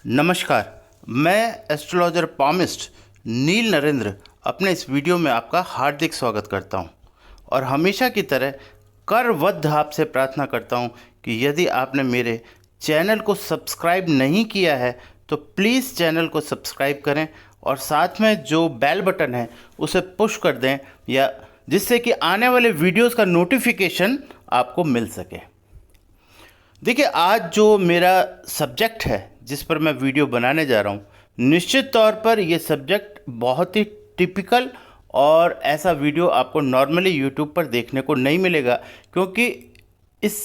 नमस्कार। मैं astrologer palmist नील नरेंद्र अपने इस वीडियो में आपका हार्दिक स्वागत करता हूं और हमेशा की तरह करबद्ध आपसे प्रार्थना करता हूं कि यदि आपने मेरे चैनल को सब्सक्राइब नहीं किया है तो प्लीज़ चैनल को सब्सक्राइब करें और साथ में जो बेल बटन है उसे पुश कर दें या जिससे कि आने वाले वीडियोस का नोटिफिकेशन आपको मिल सके। देखिए, आज जो मेरा सब्जेक्ट है जिस पर मैं वीडियो बनाने जा रहा हूँ, निश्चित तौर पर यह सब्जेक्ट बहुत ही टिपिकल और ऐसा वीडियो आपको नॉर्मली यूट्यूब पर देखने को नहीं मिलेगा, क्योंकि इस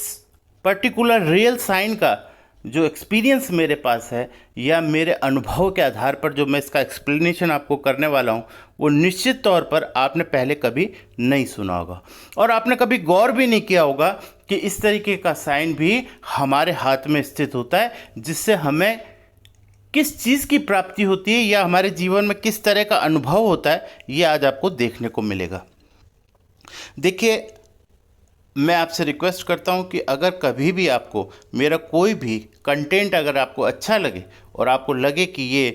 पर्टिकुलर रियल साइन का जो एक्सपीरियंस मेरे पास है या मेरे अनुभव के आधार पर जो मैं इसका एक्सप्लेनेशन आपको करने वाला हूँ, वो निश्चित तौर पर आपने पहले कभी नहीं सुना होगा और आपने कभी गौर भी नहीं किया होगा कि इस तरीके का साइन भी हमारे हाथ में स्थित होता है, जिससे हमें किस चीज़ की प्राप्ति होती है या हमारे जीवन में किस तरह का अनुभव होता है, ये आज आपको देखने को मिलेगा। देखिए, मैं आपसे रिक्वेस्ट करता हूं कि अगर कभी भी आपको मेरा कोई भी कंटेंट अगर आपको अच्छा लगे और आपको लगे कि ये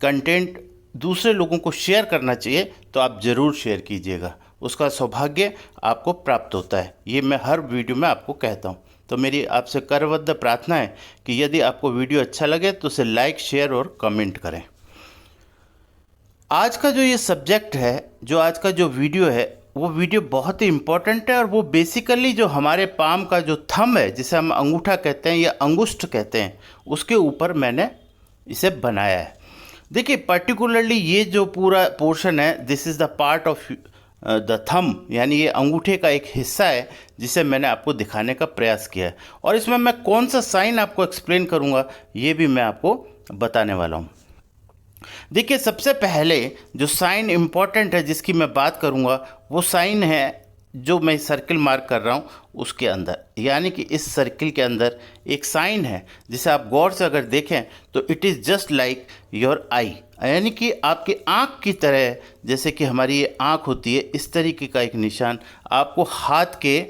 कंटेंट दूसरे लोगों को शेयर करना चाहिए तो आप ज़रूर शेयर कीजिएगा। उसका सौभाग्य आपको प्राप्त होता है, ये मैं हर वीडियो में आपको कहता हूँ। तो मेरी आपसे करबद्ध प्रार्थना है कि यदि आपको वीडियो अच्छा लगे तो उसे लाइक, शेयर और कमेंट करें। आज का जो ये सब्जेक्ट है, जो आज का जो वीडियो है, वो वीडियो बहुत ही इम्पोर्टेंट है और वो बेसिकली जो हमारे पाम का जो थंब है, जिसे हम अंगूठा कहते हैं या अंगुष्ठ कहते हैं, उसके ऊपर मैंने इसे बनाया है। देखिए, पर्टिकुलरली ये जो पूरा पोर्शन है, this is the part of the thumb, यानी ये अंगूठे का एक हिस्सा है जिसे मैंने आपको दिखाने का प्रयास किया है और इसमें मैं कौन सा साइन आपको एक्सप्लेन करूँगा ये भी मैं आपको बताने वाला हूँ। देखिए, सबसे पहले जो साइन इम्पॉर्टेंट है जिसकी मैं बात करूंगा, वो साइन है जो मैं सर्किल मार्क कर रहा हूं उसके अंदर, यानी कि इस सर्किल के अंदर एक साइन है जिसे आप गौर से अगर देखें तो it is just like your eye, यानी कि आपकी आँख की तरह, जैसे कि हमारी ये आँख होती है, इस तरीके का एक निशान आपको हाथ के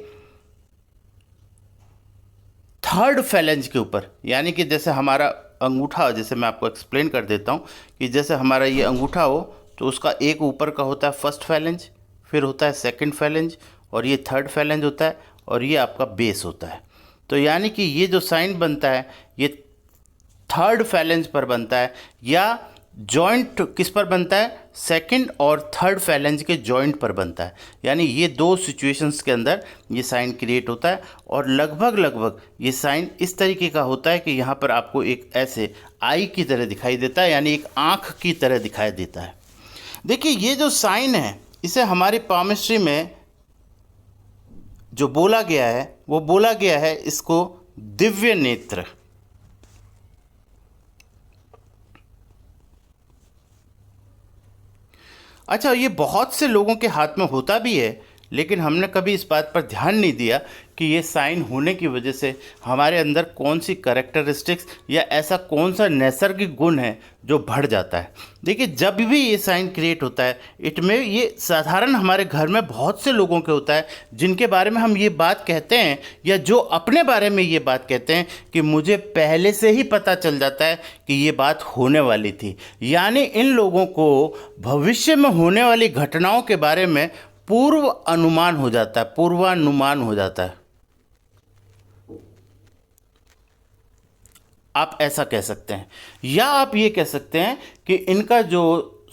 थर्ड फैलेंज के ऊपर, यानी कि जैसे हमारा अंगूठा, जैसे मैं आपको एक्सप्लेन कर देता हूँ कि जैसे हमारा ये अंगूठा हो तो उसका एक ऊपर का होता है फर्स्ट फैलेंज, फिर होता है सेकंड फैलेंज और ये थर्ड फैलेंज होता है और ये आपका बेस होता है। तो यानी कि ये जो साइन बनता है ये थर्ड फैलेंज पर बनता है या जॉइंट किस पर बनता है, सेकंड और थर्ड फैलेंज के जॉइंट पर बनता है। यानी ये दो सिचुएशंस के अंदर ये साइन क्रिएट होता है और लगभग ये साइन इस तरीके का होता है कि यहाँ पर आपको एक ऐसे आई की तरह दिखाई देता है, यानी एक आँख की तरह दिखाई देता है। देखिए, ये जो साइन है इसे हमारी पामिस्ट्री में जो बोला गया है वो बोला गया है इसको दिव्य नेत्र। अच्छा, ये बहुत से लोगों के हाथ में होता भी है, लेकिन हमने कभी इस बात पर ध्यान नहीं दिया कि ये साइन होने की वजह से हमारे अंदर कौन सी कैरेक्टरिस्टिक्स या ऐसा कौन सा नैसर्गिक गुण है जो बढ़ जाता है। देखिए, जब भी ये साइन क्रिएट होता है ये साधारण हमारे घर में बहुत से लोगों के होता है जिनके बारे में हम ये बात कहते हैं या जो अपने बारे में ये बात कहते हैं कि मुझे पहले से ही पता चल जाता है कि ये बात होने वाली थी। यानी इन लोगों को भविष्य में होने वाली घटनाओं के बारे में पूर्वानुमान हो जाता है। आप ऐसा कह सकते हैं या आप ये कह सकते हैं कि इनका जो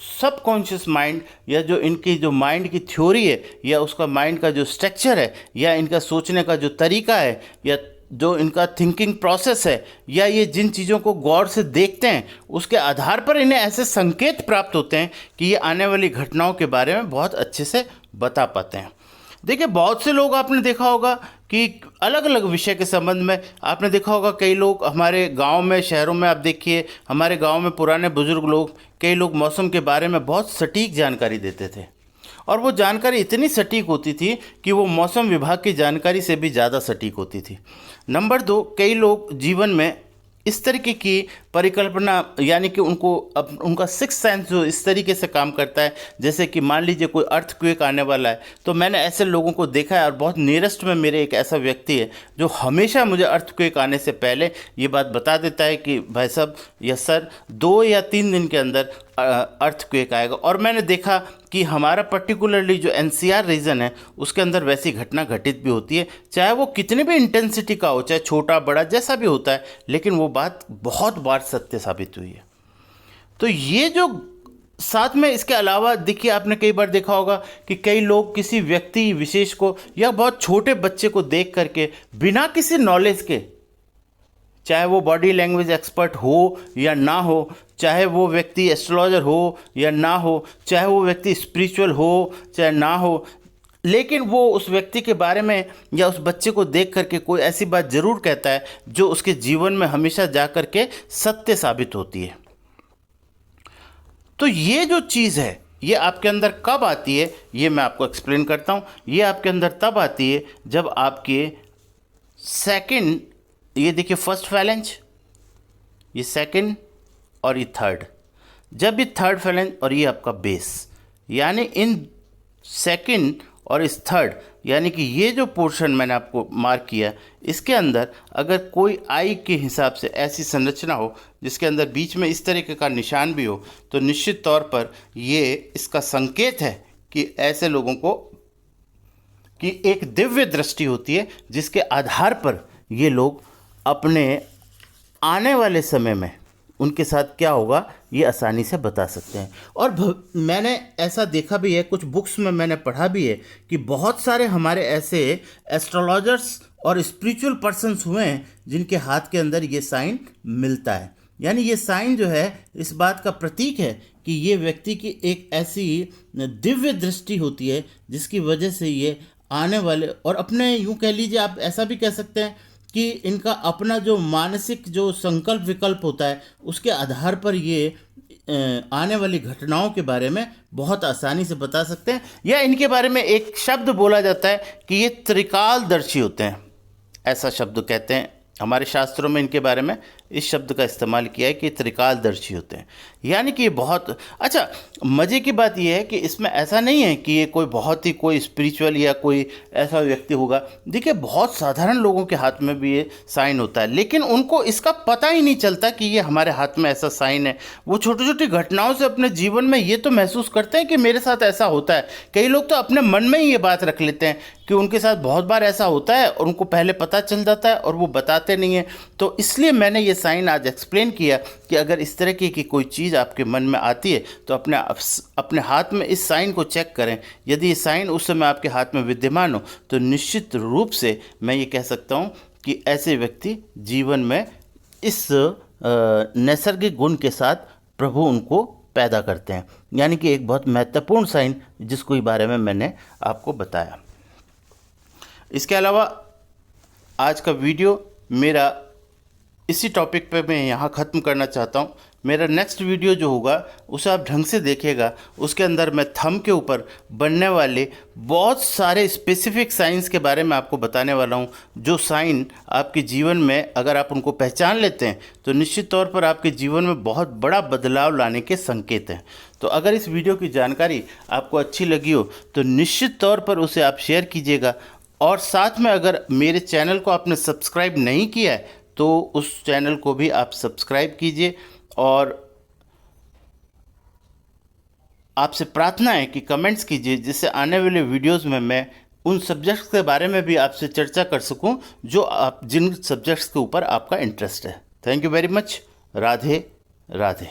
सबकॉन्शियस माइंड या जो इनकी जो माइंड की थ्योरी है या उसका माइंड का जो स्ट्रक्चर है या इनका सोचने का जो तरीका है या जो इनका थिंकिंग प्रोसेस है या ये जिन चीज़ों को गौर से देखते हैं उसके आधार पर इन्हें ऐसे संकेत प्राप्त होते हैं कि ये आने वाली घटनाओं के बारे में बहुत अच्छे से बता पाते हैं। देखिए, बहुत से लोग आपने देखा होगा कि अलग अलग विषय के संबंध में आपने देखा होगा, कई लोग हमारे गांव में, शहरों में आप देखिए, हमारे गांव में पुराने बुजुर्ग लोग, कई लोग मौसम के बारे में बहुत सटीक जानकारी देते थे और वो जानकारी इतनी सटीक होती थी कि वो मौसम विभाग की जानकारी से भी ज़्यादा सटीक होती थी। नंबर 2, कई लोग जीवन में इस तरीके की परिकल्पना, यानी कि उनको उनका सिक्स सेंस जो इस तरीके से काम करता है, जैसे कि मान लीजिए कोई अर्थक्वेक आने वाला है, तो मैंने ऐसे लोगों को देखा है। और बहुत नियरेस्ट में मेरे एक ऐसा व्यक्ति है जो हमेशा मुझे अर्थक्वेक आने से पहले ये बात बता देता है कि भाई साहब या सर 2 या 3 दिन के अंदर अर्थक्वेक आएगा। और मैंने देखा कि हमारा पर्टिकुलरली जो एनसीआर रीजन है उसके अंदर वैसी घटना घटित भी होती है, चाहे वो कितने भी इंटेंसिटी का हो, चाहे छोटा बड़ा जैसा भी होता है, लेकिन वो बात बहुत बार सत्य साबित हुई है। तो ये जो साथ में इसके अलावा देखिए, आपने कई बार देखा होगा कि कई लोग किसी व्यक्ति विशेष को या बहुत छोटे बच्चे को देख करके बिना किसी नॉलेज के, चाहे वो बॉडी लैंग्वेज एक्सपर्ट हो या ना हो, चाहे वो व्यक्ति एस्ट्रोलॉजर हो या ना हो, चाहे वो व्यक्ति स्पिरिचुअल हो चाहे ना हो, लेकिन वो उस व्यक्ति के बारे में या उस बच्चे को देख करके कोई ऐसी बात ज़रूर कहता है जो उसके जीवन में हमेशा जा कर के सत्य साबित होती है। तो ये जो चीज़ है ये आपके अंदर कब आती है, ये मैं आपको एक्सप्लेन करता हूँ। ये आपके अंदर तब आती है जब आपके सेकंड, ये देखिए फर्स्ट फैलेंज, ये सेकंड और ये थर्ड, जब ये थर्ड फैलेंज और ये आपका बेस, यानी इन सेकंड और इस थर्ड, यानी कि ये जो पोर्शन मैंने आपको मार्क किया, इसके अंदर अगर कोई आई के हिसाब से ऐसी संरचना हो जिसके अंदर बीच में इस तरीके का निशान भी हो, तो निश्चित तौर पर ये इसका संकेत है कि ऐसे लोगों को कि एक दिव्य दृष्टि होती है जिसके आधार पर ये लोग अपने आने वाले समय में उनके साथ क्या होगा ये आसानी से बता सकते हैं। और मैंने ऐसा देखा भी है, कुछ बुक्स में मैंने पढ़ा भी है कि बहुत सारे हमारे ऐसे एस्ट्रोलॉजर्स और स्पिरिचुअल पर्सन्स हुए हैं जिनके हाथ के अंदर ये साइन मिलता है। यानी ये साइन जो है इस बात का प्रतीक है कि ये व्यक्ति की एक ऐसी दिव्य दृष्टि होती है जिसकी वजह से ये आने वाले, और अपने यूँ कह लीजिए, आप ऐसा भी कह सकते हैं कि इनका अपना जो मानसिक जो संकल्प विकल्प होता है उसके आधार पर ये आने वाली घटनाओं के बारे में बहुत आसानी से बता सकते हैं। या इनके बारे में एक शब्द बोला जाता है कि ये त्रिकालदर्शी होते हैं, ऐसा शब्द कहते हैं। हमारे शास्त्रों में इनके बारे में इस शब्द का इस्तेमाल किया है कि त्रिकालदर्शी होते हैं। यानी कि ये बहुत अच्छा, मज़े की बात यह है कि इसमें ऐसा नहीं है कि ये कोई बहुत ही कोई स्पिरिचुअल या कोई ऐसा व्यक्ति होगा। देखिए बहुत साधारण लोगों के हाथ में भी ये साइन होता है, लेकिन उनको इसका पता ही नहीं चलता कि ये हमारे हाथ में ऐसा साइन है। वो छोटी छोटी घटनाओं से अपने जीवन में ये तो महसूस करते हैं कि मेरे साथ ऐसा होता है। कई लोग तो अपने मन में ही ये बात रख लेते हैं कि उनके साथ बहुत बार ऐसा होता है और उनको पहले पता चल जाता है और वो बताते नहीं हैं। तो इसलिए मैंने ये साइन आज एक्सप्लेन किया कि अगर इस तरह की कोई चीज़ आपके मन में आती है तो अपने हाथ में इस साइन को चेक करें। यदि ये साइन उस समय आपके हाथ में विद्यमान हो तो निश्चित रूप से मैं ये कह सकता हूँ कि ऐसे व्यक्ति जीवन में इस नैसर्गिक गुण के साथ प्रभु उनको पैदा करते हैं। यानी कि एक बहुत महत्वपूर्ण साइन जिसको बारे में मैंने आपको बताया। इसके अलावा आज का वीडियो मेरा इसी टॉपिक पे मैं यहाँ ख़त्म करना चाहता हूँ। मेरा नेक्स्ट वीडियो जो होगा उसे आप ढंग से देखिएगा। उसके अंदर मैं थंब के ऊपर बनने वाले बहुत सारे स्पेसिफिक साइंस के बारे में आपको बताने वाला हूँ, जो साइन आपके जीवन में अगर आप उनको पहचान लेते हैं तो निश्चित तौर पर आपके जीवन में बहुत बड़ा बदलाव लाने के संकेत हैं। तो अगर इस वीडियो की जानकारी आपको अच्छी लगी हो तो निश्चित तौर पर उसे आप शेयर कीजिएगा। और साथ में अगर मेरे चैनल को आपने सब्सक्राइब नहीं किया है तो उस चैनल को भी आप सब्सक्राइब कीजिए। और आपसे प्रार्थना है कि कमेंट्स कीजिए जिससे आने वाले वीडियोस में मैं उन सब्जेक्ट्स के बारे में भी आपसे चर्चा कर सकूं जो जिन सब्जेक्ट्स के ऊपर आपका इंटरेस्ट है। Thank you very much. Radhe Radhe.